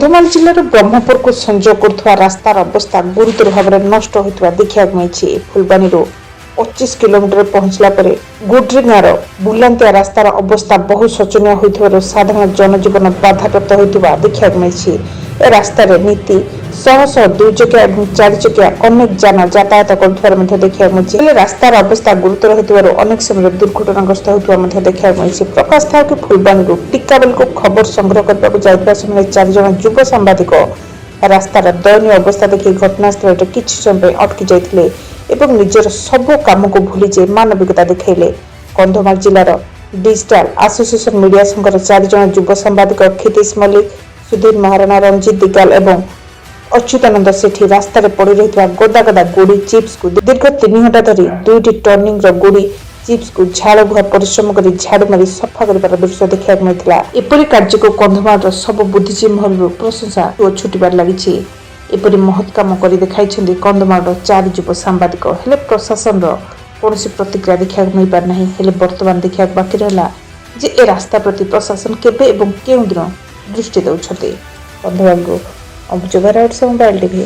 कंधमाल जिल्लार ब्रह्मपुर को संजोग करुवा रास्तार अवस्था गुरुतर भाव में नष्ट होता देखा मिली। फुलबानी 25 किलोमीटर पहुंचला पर गुड्री गाँव बुलांतिया रास्तार अवस्था बहुत शोचनीय होइथिबारु साधारण जनजीवन बाधाप्राप्त होइथिबा देखा मिली। ए रास्तार नीति शह शह 2 चकिया और 4 चकिया अनेक जान यातायात करुवा देखा मिली। रास्तार अवस्था गुरुतर होइथिबारु अनेक समय दुर्घटनाग्रस्त होइथिबा देखा मिली। प्रकाश था कि फुलबानी टिकाबेल को खबर संग्रह करने जाइबा समय 4 जन युव सांबादिक रास्तार दयनीय अवस्था देखि घटनास्थल किछि समय अटकी जाइथिले एवं निजर सब काम को भूली जे मानविकता देखाइले। कंधमाल जिलार डिजिटल एसोसिएशन मीडिया संघर 4 जन युव सांबादिक क्षितिश मल्लिक, सुधीर महाराणा, रंजित दिगाल एवं अच्युतानंद सेठी रास्तार पड़ रही गदा गदा गुड़ी चिप्स को दीर्घ 3 घंटा धरी 2टी टर्निंग गुड़ी चिप्स को झाड़ बुहा परिश्रम कर झाड़ू मारी सफा कर दृश्य देखा मिलता। एपरी कार्य को कंधमाल सब बुद्धिजीवी महल प्रशंसा छुटबार लगी। एपरी महत् काम कर देखाई कंधमाल 4 युव सांबादिक हेले प्रशासन कौन प्रतिक्रिया देखा मिल पार नहीं। हेले वर्तमान देखा बाकी रहा जे ए रास्ता प्रति प्रशासन केबे एवं केउं दिन दृष्टि देउछथि। कंधमाल अभियोग मोबाइल टीवी।